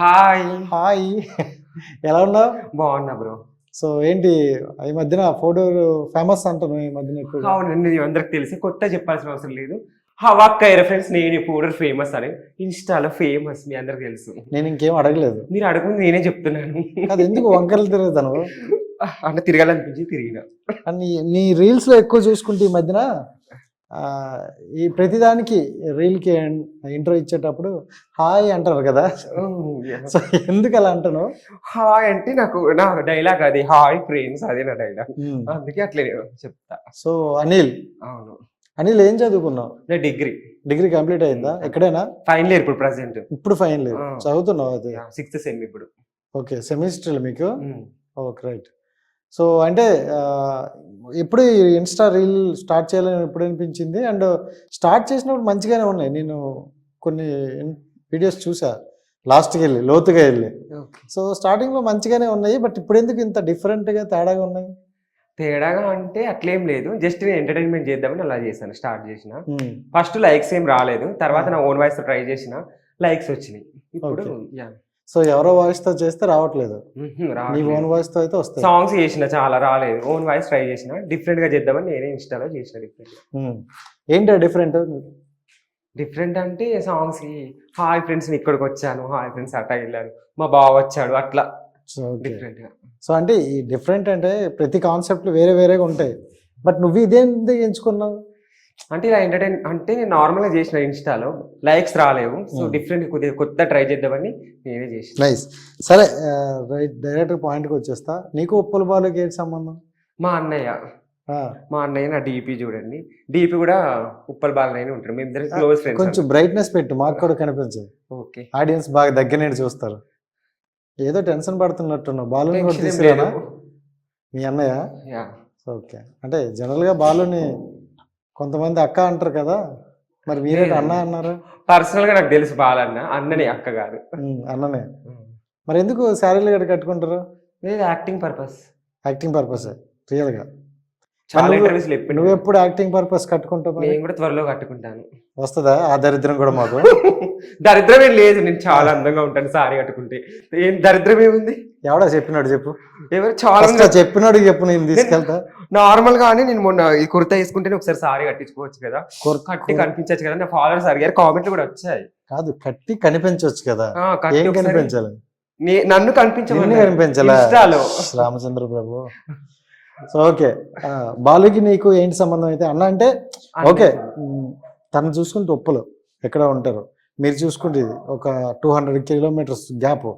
Hi. Hi. ఎలా ఉన్నావు? బాగున్నా బ్రో. సో ఏంటి ఈ మధ్యన ఫోటో ఫేమస్ అంటున్నావు ఈ మధ్యన ఎక్కువగా. అవునండి, ఇది అందరికి తెలిసి కొత్త చెప్పాల్సిన అవసరం లేదు. హవాక్కయ్య రెఫరెన్స్ నేను ఇప్పుడు ఫేమస్ అని ఇన్స్టాలో ఫేమస్ మీ అందరికి తెలుసు. నేను ఇంకేం అడగలేదు. మీరు అడుగుంది నేనే చెప్తున్నాను. అది ఎందుకు వంకరలు తిరుగుతాను అంటే తిరగాలనిపించి తిరిగిన. నీ రీల్స్ లో ఎక్కువ చూసుకుంటే ఈ మధ్యన ఈ ప్రతిదానికి రీల్కి ఇంట్రో ఇచ్చేటప్పుడు హాయ్ అంటారు కదా. సో ఎందుకు అలా అంటాను? హాయ్ అంటే నా డైలాగ్ అది, హాయ్ ఫ్రెండ్స్, అదే నా డైలాగ్. అందుకే అట్లే చెప్తా. సో అనిల్. అవును. అనిల్ ఏం చదువుకున్నావు? నేను డిగ్రీ కంప్లీట్ అయిందా? ఎక్కడైనా? ఫైనల్ ఇయర్ ఇప్పుడు ప్రెసెంట్. ఇప్పుడు ఫైనల్ ఇయర్ చదువుతున్నావు? అది 6th సెమ్ ఇప్పుడు. ఓకే, సెమిస్టర్ మీకు. Okay, right. సో అంటే ఎప్పుడు ఇన్స్టా రీల్ స్టార్ట్ చేయాలని ఎప్పుడు అనిపించింది? అండ్ స్టార్ట్ చేసినప్పుడు మంచిగానే ఉన్నాయి. నేను కొన్ని వీడియోస్ చూసా లాస్ట్కి వెళ్ళి, లోతుగా వెళ్ళి. సో స్టార్టింగ్లో మంచిగానే ఉన్నాయి, బట్ ఇప్పుడు ఎందుకు ఇంత డిఫరెంట్గా తేడాగా ఉన్నాయి? తేడాగా అంటే అట్లేం లేదు, జస్ట్ నేను ఎంటర్టైన్మెంట్ చేద్దామని అలా చేశాను. స్టార్ట్ చేసిన ఫస్ట్ లైక్స్ ఏం రాలేదు, తర్వాత నా ఓన్ వాయిస్ ట్రై చేసిన లైక్స్ వచ్చినాయి. ఇప్పుడు సో ఎవరో వాయిస్ తో చేస్తే రావట్లేదు, నీ ఓన్ వాయిస్ తో అయితే వస్తాయి. సాంగ్స్ చేసిన చాలా రాలేదు, ఓన్ వాయిస్ ట్రై చేసిన, డిఫరెంట్ గా చేద్దామని నేనే ఇన్స్టాలో చేసిన. ఏంటో డిఫరెంట్ అంటే సాంగ్స్ కి హాయ్ ఫ్రెండ్స్ ఇక్కడికి వచ్చాను, హాయ్ ఫ్రెండ్స్ అట్లా వెళ్ళాను, మా బావ వచ్చాడు, అట్లా డిఫరెంట్ గా. సో అంటే ఈ డిఫరెంట్ అంటే ప్రతి కాన్సెప్ట్లు వేరే వేరేగా ఉంటాయి, బట్ నువ్వు ఇదేంటి ఎంచుకున్నావు? అంటే ఇలా ఎంటర్టైన్ అంటే నేను నార్మల్గా చేసిన ఇన్స్టాలో లైక్స్ రాలేవు, సో డిఫరెంట్ కొద్దిగా కొత్త ట్రై చేద్దామని నేనే చేసిన. నైస్. సరే, రైట్, డైరెక్ట్ పాయింట్కి వచ్చేస్తా. నీకు ఉప్పల బాలుకి ఏంటి సంబంధం? మా అన్నయ్య నా డీపీ చూడండి, డీపీ కూడా ఉప్పల్ బాలనైనా ఉంటాడు, మేము ఇద్దరు క్లోజ్ ఫ్రెండ్స్. కొంచెం బ్రైట్నెస్ పెట్టు, మాకు కూడా కనిపించదు. ఓకే, ఆడియన్స్ బాగా దగ్గర నుండి చూస్తారు. ఏదో టెన్షన్ పడుతున్నట్టున్నావు. బాలుని కూడా తీసుకురా మీ అన్నయ్య? ఓకే, అంటే జనరల్గా బాలుని కొంతమంది అక్క అంటారు కదా, మరి మీరే అన్న అన్నారు? పర్సనల్ గా నాకు తెలుసు బాలన్న, అన్నని అక్క కాదు. అన్ననే. మరి ఎందుకు శారీలు గట్ట కట్టుకుంటారు? లేదు, acting purpose. Acting purpose real గా చాలా ఇంటర్వ్యూస్ చెప్పి. నువ్వు ఎప్పుడు యాక్టింగ్ పర్పస్ కట్టుకుంటావు? నేను కూడా త్వరలో కట్టుకుంటాను. వస్తుందా ఆ దరిద్రం కూడా మాకు? దరిద్రం ఏం లేదు, నేను చాలా అందంగా ఉంటాను సారీ కట్టుకుంటే. ఏం దరిద్రం ఏముంది? ఎవడా చెప్పినాడు చెప్పు? ఎవరు చాలా చెప్పినాడు చెప్పు, నేను తీసుకెళ్తా. నార్మల్ గానే నేను మొన్న ఈ కుర్తా వేసుకుంటే ఒకసారి సారీ కట్టించుకోవచ్చు కదా, కట్టి కనిపించచ్చు కదా. నా ఫాలోవర్స్ అడిగారు, కామెంట్లు కూడా వచ్చాయి. కాదు, కట్టి కనిపించవచ్చు కదా, ఏం కనిపించాలి? నన్ను కనిపించాలి. రామచంద్ర ప్రభు. సో ఓకే, బాలుకి నీకు ఏంటి సంబంధం? అయితే అన్న అంటే ఓకే, తను చూసుకుంటే ఉప్పలు ఎక్కడ ఉంటారు, మీరు చూసుకుంటే ఒక 200 కిలోమీటర్స్ గ్యాప్.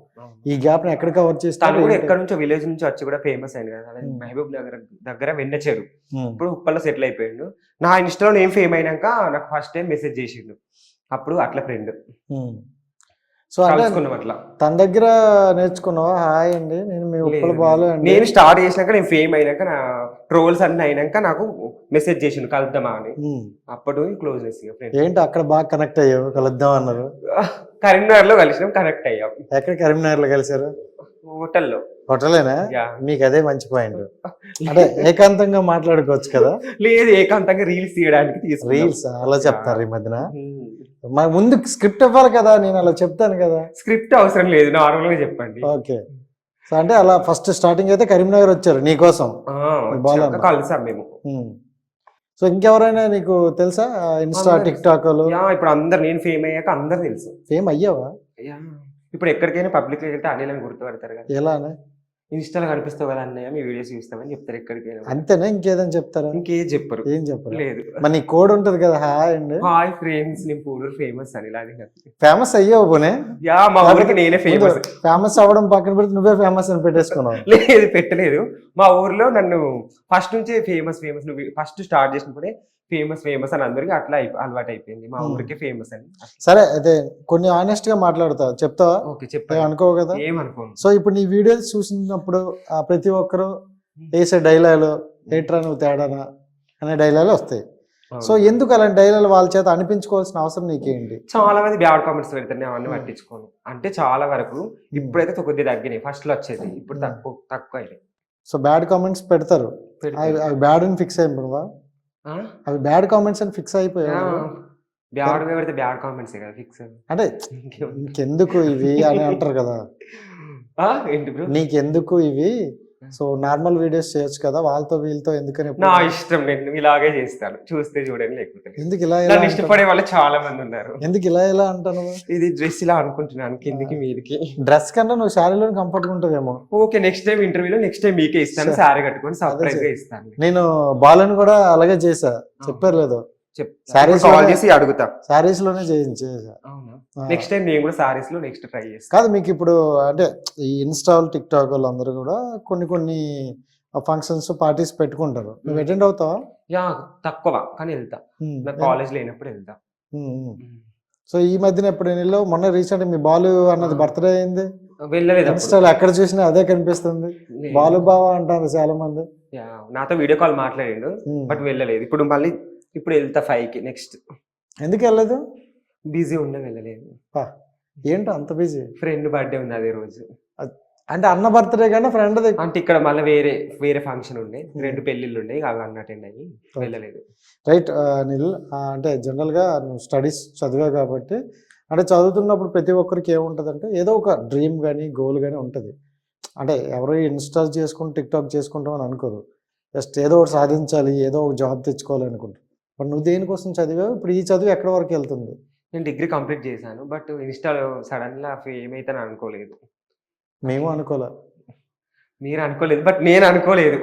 ఈ గ్యాప్ ని ఎక్కడ కవర్ చేస్తారు? ఎక్కడ నుంచో విలేజ్ నుంచి వచ్చి కూడా ఫేమస్ అయింది కదా, మహబూబ్ నగర్ దగ్గర వెన్నచెరు. ఇప్పుడు ఉప్పల్లో సెటిల్ అయిపోయిండు. నా ఇన్స్టాలో నేను ఫేమ్ అయినాక నాకు ఫస్ట్ టైం మెసేజ్ చేసిండు, అప్పుడు అట్లా ఫ్రెండ్. సో అట్లా తన దగ్గర నేర్చుకున్నావా? హాయ్ అండి, నేను మీ ఉప్పల బాలు. నేను స్టార్ట్ చేసినాక, నేను ఫేమ్ అయినాక, నా ట్రోల్స్ అన్ని అయినాక నాకు మెసేజ్ చేసిండు కలుద్దామా అని. అప్పుడు క్లోజ్నెస్. ఏంటి అక్కడ బాగా కనెక్ట్ అయ్యావు? కలుద్దాం అన్నారు. కరీంనగర్ లో కలిసినాం, కనెక్ట్ అయ్యాం. ఎక్కడ కరీంనగర్ లో కలిసారు? హోటలేనా? మీకు అదే మంచి పాయింట్. అంటే ఏకాంతంగా మాట్లాడుకోవచ్చు కదా. లేదు, ఏకాంతంగా రీల్స్ తీయడానికి. రీల్స్ అలా చెప్తారు ఈ మధ్యన. ముందు స్క్రిప్ట్ ఇవ్వాలి కదా, నేను అలా చెప్తాను కదా. స్క్రిప్ట్ అవసరం లేదు, నార్మల్ గా చెప్పండి. ఓకే, సో అంటే అలా ఫస్ట్ స్టార్టింగ్ అయితే కరీంనగర్ వచ్చారు నీకోసం, కలిసాం మేము. సో ఇంకెవరైనా నీకు తెలుసా ఇన్స్టా టిక్ టాక్ లో? ఇప్పుడు అందరు, నేను ఫేమ్ అయ్యాక అందరు తెలుసు. ఫేమ్ అయ్యావా? ఇప్పుడు ఎక్కడికైనా పబ్లిక్ వెళ్తే అనిల్ అని గుర్తుపడతారు కదా. ఎలా? ఇన్స్టాలో కనిపిస్తావు కదా అన్నయ్య, మీ వీడియోస్ చూస్తామని చెప్తారు ఎక్కడికైనా. అంతేనా? ఇంకేదని చెప్తారా? ఇంకేం చెప్పరు. ఏం చెప్పరు? లేదు. మరి నీ కోడ్ ఉంటది కదా, హాయ్ అండి, హాయ్ ఫ్రెండ్స్, నేను పూడూరు ఫేమస్ అని. ఫేమస్ అయ్యావు పోనే? మా ఊరికి నేనే ఫేమస్. ఫేమస్ అవ్వడం పక్కన పెడితే నువ్వే ఫేమస్ అని పెట్టేసుకున్నావు. లేదు, పెట్టలేదు. మా ఊర్లో నన్ను ఫస్ట్ నుంచి ఫేమస్ నువ్వు ఫస్ట్ స్టార్ట్ చేసినప్పుడే ఫేమస్ అని అందరికి అట్లా అలవాటు అయిపోయింది, మా ఊరికి ఫేమస్ అని. సరే, అయితే కొన్ని ఆనెస్ట్ గా మాట్లాడతా, చెప్తావా? ఓకే, చెప్పా. అనుకోవు కదా? ఏమనుకోను. సో ఇప్పుడు నీ వీడియోస్ చూసినప్పుడు ప్రతి ఒక్కరు వేసే డైలాగ్ ఏట్రా నువ్వు తేడానా అనే డైలాగ్ వస్తాయి. సో ఎందుకు అలాంటి డైలాగ్ వాళ్ళ చేత అనిపించుకోవాల్సిన అవసరం నీకేంటి? చాలా మంది బ్యాడ్ కామెంట్స్ పెడతారు, నేను అవన్నీ పట్టించుకోను. అంటే చాలా వరకు ఇప్పుడైతే కొద్దిగా తగ్గినాయి, ఫస్ట్ లో వచ్చేది, ఇప్పుడు తక్కువ అయినాయి. సో బ్యాడ్ కామెంట్స్ పెడతారు, అవి బ్యాడ్ అని ఫిక్స్ అయిపోయినవా? అవి బ్యాడ్ కామెంట్స్ అని ఫిక్స్ అయిపోయాయి. బ్యాడ్ పెడితే బ్యాడ్ కామెంట్స్ కదా ఫిక్స్. అంటే నీకెందుకు ఇవి అని అంటారు కదా, ఏంటి బ్రో నీకెందుకు ఇవి, సో నార్మల్ వీడియోస్ చేయొచ్చు కదా, వాళ్ళతో వీళ్ళతో ఎందుకని. నా ఇష్టం, నేను ఇలాగే చేస్తాను, చూస్తే చూడండి లేకపోతే. ఎందుకు ఇలా నన్ను ఇష్టపడే వాళ్ళు చాలా మంది ఉన్నారు. ఎందుకు ఇలా అంటాను? ఇది డ్రెస్ ఇలా అనుకుంటున్నాను, కిందికి మీదికి. డ్రెస్ కన్నా నువ్వు శారీలో కంఫర్ట్ గా ఉంటుందేమో. ఓకే, నెక్స్ట్ టైం ఇంటర్వ్యూలో నెక్స్ట్ టైం మీకే ఇస్తాను, శారీ కట్టుకొని సర్ప్రైజ్ గా ఇస్తాను. నేను బాలను కూడా అలాగే చేసా, చెప్పారు లేదు, సారీస్ కాల్ చేసి అడుగుతా, సారీస్ లోనే చేసా. నెక్స్ట్ టైం నేను కూడా సారీస్ లో నెక్స్ట్ ట్రై చేస్తాను. కాదు మీకు ఇప్పుడు అంటే ఈ ఇన్స్టాల్ టిక్ టాక్ వాళ్ళందరూ కూడా కొన్ని ఫంక్షన్స్ పార్టీస్ పెట్టుకుంటారు, నువ్వు అటెండ్ అవుతావా? యా తక్కువ, కానీ వెళ్తా, నా కాలేజ్ లేనప్పుడు వెళ్తా. సో ఈ మధ్యన ఎప్పుడు వెళ్ళావు? మొన్న రీసెంట్ మీ బాలు అన్నది బర్త్డే అయింది, వెళ్ళలేదు. ఇన్స్టాల్ ఎక్కడ చూసినా అదే కనిపిస్తుంది, బాలు బావా అంటారు చాలా మంది. నాతో వీడియో కాల్ మాట్లాడాడు, బట్ వెళ్ళలేదు. ఇప్పుడు వెళ్తా 5కి నెక్స్ట్. ఎందుకు వెళ్ళలేదు? బిజీ ఉండే వెళ్ళలేదు. ఏంటో అంత బిజీ? ఫ్రెండ్ బర్త్డే ఉంది అదే రోజు. అంటే అన్న బర్త్డే కన్నా ఫ్రెండ్ అంటే ఇక్కడ మళ్ళీ వేరే ఫంక్షన్ ఉండే, 2 పెళ్లిళ్ళు ఉండే, అవి అన్న అటెండ్ అయ్యి వెళ్ళలేదు. రైట్ నిల్, అంటే జనరల్ గా నువ్వు స్టడీస్ చదివావు కాబట్టి, అంటే చదువుతున్నప్పుడు ప్రతి ఒక్కరికి ఏముంటది అంటే ఏదో ఒక డ్రీమ్ కానీ గోల్ కానీ ఉంటుంది. అంటే ఎవరో ఇన్స్టాల్ చేసుకుంటూ టిక్ టాక్ చేసుకుంటాం అని అనుకోరు, జస్ట్ ఏదో ఒకటి సాధించాలి, ఏదో ఒక జాబ్ తెచ్చుకోవాలి అనుకుంటారు. బట్ నువ్వు దేనికోసం చదివావు? ఇప్పుడు ఈ చదువు ఎక్కడి వరకు వెళ్తుంది? నేను డిగ్రీ కంప్లీట్ చేశాను, బట్ ఇన్స్టాలో సడన్ గా ఏమైతే అనుకోలేదు. మేము అనుకోలే, మీరు అనుకోలేదు, బట్ నేను అనుకోలేదు,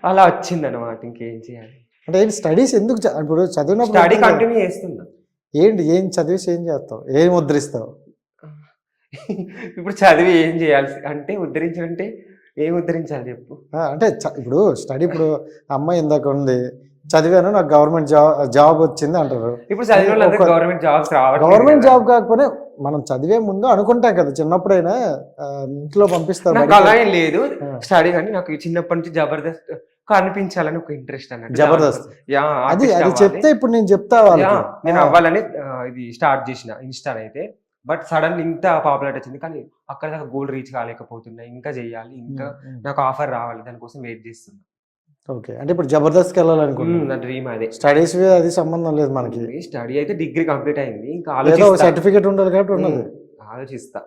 అలా వచ్చింది అనమాట. ఇంకేం చేయాలి అంటే స్టడీస్ ఎందుకు ఇప్పుడు చదివినప్పుడు స్టడీ కంటిన్యూ చేస్తున్నా. ఏం చదివేసి ఏం చేస్తావు, ఏం ఉద్ధరిస్తావు? ఇప్పుడు చదివి ఏం చేయాలి అంటే ఉద్ధరించాలంటే ఏం ఉద్ధరించాలి చెప్పు. అంటే ఇప్పుడు స్టడీ, ఇప్పుడు అమ్మాయి ఇందాక ఉంది, చదివాను నాకు గవర్నమెంట్ జాబ్ వచ్చింది అంటారు. ఇప్పుడు చదివిన గవర్నమెంట్ జాబ్స్ రావాలి. గవర్నమెంట్ జాబ్ కాకపోతే మనం చదివే ముందు అనుకుంటాం కదా, చిన్నప్పుడైనా ఇంట్లో పంపిస్తారు. అలా ఏం లేదు స్టడీ, కానీ నాకు చిన్నప్పటి నుంచి జబర్దస్త్ కనిపించాలని ఒక ఇంట్రెస్ట్ అన్నట్టు. జబర్దస్త్ అది చెప్తే ఇప్పుడు నేను చెప్తా, నేను అవ్వాలని ఇది స్టార్ట్ చేసిన ఇన్స్టా అయితే. బట్ సడన్ ఇంత పాపులర్ వచ్చింది, కానీ అక్కడ దాకా గోల్ రీచ్ కాలేకపోతున్నా. ఇంకా చెయ్యాలి, ఇంకా నాకు ఆఫర్ రావాలి, దానికోసం వెయిట్ చేస్తున్నా. ఓకే, అంటే ఇప్పుడు జబర్దస్త్కి వెళ్ళాలనుకుంటున్నా, నా డ్రీమ్ అదే. స్టడీస్ అది సంబంధం లేదు మనకి, స్టడీ అయితే డిగ్రీ కంప్లీట్ అయింది, ఇంకా సర్టిఫికేట్ ఉండాలి కాబట్టి ఉన్నది, ఆలోచిస్తా.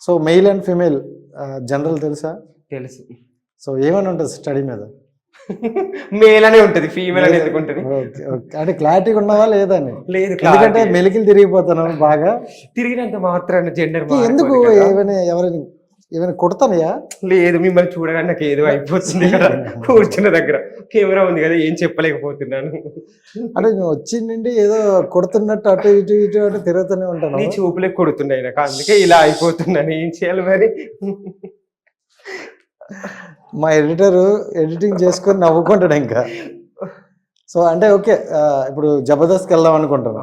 So male and female general తెలుసా? తెలుసు. సో ఏమైనా ఉంటుంది స్టడీ మీద? మేల్ అనే ఉంటది, ఫీమేల్ అనేది ఉంటుంది. అంటే క్లారిటీ ఉన్నవా లేదా అని? లేదు, ఎందుకంటే మెలికలు తిరిగిపోతాను బాగా. తిరిగినంత మాత్రాన జెండర్ ఎందుకు? ఏమైనా కొడతానయా? లేదు, మిమ్మల్ని చూడగానే నాకు ఏదో అయిపోతుంది కదా, కూర్చున్న దగ్గర కెమెరా ఉంది కదా, ఏం చెప్పలేకపోతున్నాను. అంటే వచ్చి నుండి ఏదో కొడుతున్నట్టు అటు ఇటు అంటే తిరుగుతూనే ఉంటాను. నీ చూపులే కొడుతున్నాయి నాకు, అందుకే ఇలా అయిపోతున్నాను. ఏం చేయాలి మరి? మా ఎడిటింగ్ చేసుకొని నవ్వుకుంటాడు ఇంకా. సో అంటే ఓకే, ఇప్పుడు జబర్దస్త్కి వెళ్దాం అనుకుంటాను.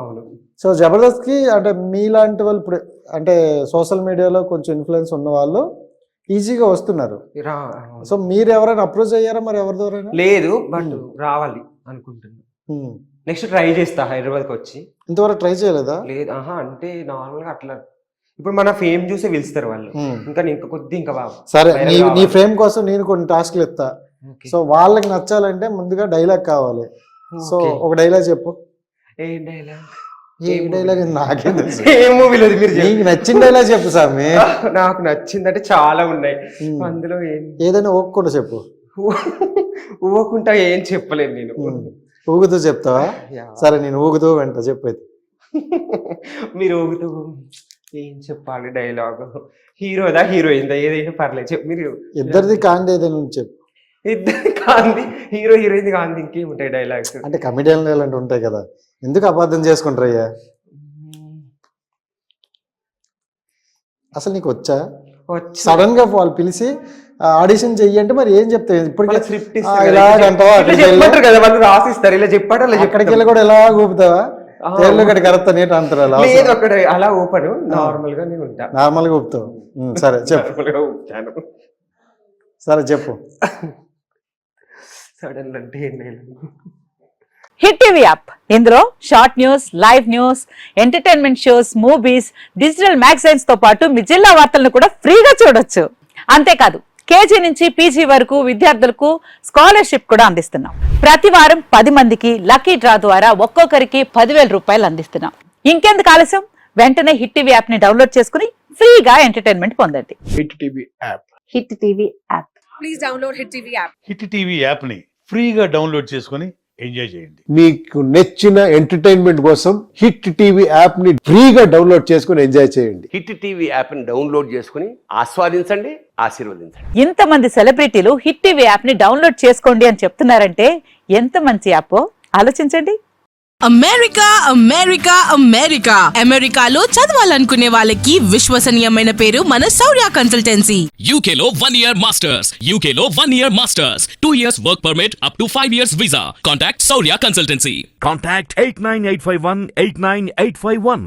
సో జబర్దస్త్కి అంటే మీలాంటి వాళ్ళు ఇప్పుడు అంటే సోషల్ మీడియాలో కొంచెం ఇన్ఫ్లుయెన్స్ ఉన్న వాళ్ళు ఈజీగా వస్తున్నారు. సో మీరు ఎవరైనా అప్రోచ్ అయ్యారా మరి ఎవరి ద్వారా? లేదు, బట్ రావాలి అనుకుంటున్నా. నెక్స్ట్ ట్రై చేస్తా హైదరాబాద్కి వచ్చి. ఇంతవరకు ట్రై చేయలేదా? లేదు, అంటే నార్మల్ గా అట్లా ఇప్పుడు మన ఫేమ్ చూసి పిలుస్తారు వాళ్ళు, ఇంకా కొద్ది ఇంకా బాగా. సరే, నీ ఫేమ్ కోసం నేను కొన్ని టాస్క్లు ఇస్తా. సో వాళ్ళకి నచ్చాలంటే ముందుగా డైలాగ్ కావాలి. సో ఒక డైలాగ్ చెప్పు. ఏం డైలాగ్? ఏం డైలాగ్ నాకే తెలుసు. నీకు నచ్చిన డైలాగ్ చెప్పు స్వామి. నాకు నచ్చిందంటే చాలా ఉన్నాయి, అందులో ఏదైనా ఊగకుండా చెప్పు. ఊగకుండా ఏం చెప్పలేదు నేను. ఊగుతూ చెప్తావా? సరే, నేను ఊగుతూ వెంట చెప్పేది. మీరు ఊగుతూ ఏం చెప్పాలి డైలాగ్? హీరోదా హీరోయిన్ ఏదైనా పర్లేదు చెప్పు. మీరు ఇద్దరిది కాంది ఏదైనా చెప్పు. ఇద్దరిది కాంది, హీరో హీరోయిన్ కాంది, ఇంకేముంటాయి డైలాగ్స్? అంటే కమెడియన్ ఇలాంటి ఉంటాయి కదా, ఎందుకు అబద్ధం చేసుకుంటారయ్యా? అసలు నీకు వచ్చా? సడన్ గా వాళ్ళు పిలిచి ఆడిషన్ చెయ్యంటే మరి ఏం చెప్తావు? ఇప్పటికే స్క్రిప్ట్ కదా వాళ్ళు రాసిస్తారు, ఇలా చెప్పాడు అలా ఎక్కడికి వెళ్ళి కూడా ఎలా ఊపుతావా? కరెక్ట్ నీట్ అంటారు అలా? అక్కడ అలా ఊపను, నార్మల్ గా నేను ఉంటా. నార్మల్ గా ఊపుతావు? సరే చెప్పు. సరే చెప్పు. సడన్ అంటే హిట్ టీవీ యాప్, ఇందులో short news, live news, entertainment shows, movies, digital magazines తో పాటు మీ జిల్లా వార్తలను కూడా ఫ్రీగా చూడొచ్చు. అంతేకాదు కేజీ నుంచి పీజీ వరకు విద్యార్థులకు స్కాలర్షిప్ కూడా అందిస్తున్నాం. ప్రతి వారం 10 మందికి లక్కీ డ్రా ద్వారా ఒక్కొక్కరికి 10,000 రూపాయలు అందిస్తున్నాం. ఇంకెందుకు ఆలస్యం, వెంటనే హిట్ టీవీ యాప్ ని డౌన్లోడ్ చేసుకుని ఫ్రీగా ఎంటర్టైన్మెంట్ పొందండి. Hit TV app. Hit TV app. Please download Hit TV app. Hit TV యాప్ని ఫ్రీగా డౌన్లోడ్ చేసుకొని ఎంజాయ్ చేయండి. మీకు నచ్చిన ఎంటర్టైన్మెంట్ కోసం హిట్ టీవీ యాప్ ని ఫ్రీగా డౌన్లోడ్ చేసుకుని ఎంజాయ్ చేయండి. హిట్ టీవీ యాప్ని డౌన్లోడ్ చేసుకుని ఆస్వాదించండి, ఆశీర్వదించండి. ఇంతమంది సెలబ్రిటీలు హిట్ టీవీ యాప్ ని డౌన్లోడ్ చేసుకోండి అని చెప్తున్నారంటే ఎంత మంచి యాప్ ఆలోచించండి. అమెరికా అమెరికా అమెరికా అమెరికాలో చదవాలనుకునే వాళ్ళకి విశ్వసనీయమైన పేరు మన శౌర్య కన్సల్టెన్సీ. UK లో 1 year masters. UK లో 1 year masters. 2 years work permit up to 5 years visa. Contact Saurya Consultancy. Contact 89851 89851.